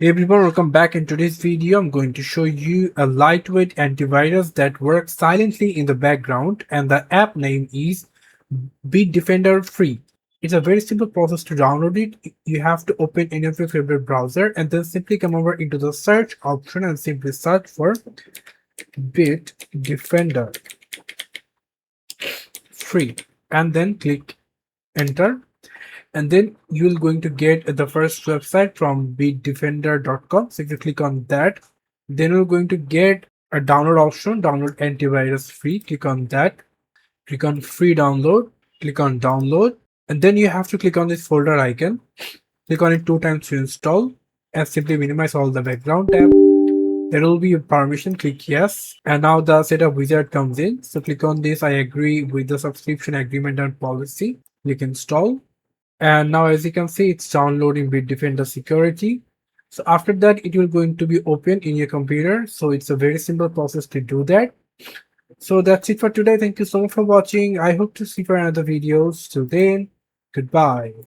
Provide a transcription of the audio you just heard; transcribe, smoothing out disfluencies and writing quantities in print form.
Hey everyone, welcome back. In today's video, I'm going to show you a lightweight antivirus that works silently in the background, and the app name is Bitdefender Free. It's a very simple process to download it. You have to open any of your favorite browser and then simply come over into the search option and simply search for Bitdefender Free and then click enter, and then you're going to get the first website from bitdefender.com. So if you click on that, then you're going to get a download option, download antivirus free. Click on that, click on free download, click on download, and then you have to click on this folder icon. Click on it 2 times to install and simply minimize all the background tab. There will be a permission, click yes, and now the setup wizard comes in. So click on this, I agree with the subscription agreement and policy, click install. And now as you can see, it's downloading Bitdefender security. So after that, it will going to be open in your computer. So it's a very simple process to do that. So that's it for today. Thank you so much for watching. I hope to see you for another videos. Till then, goodbye.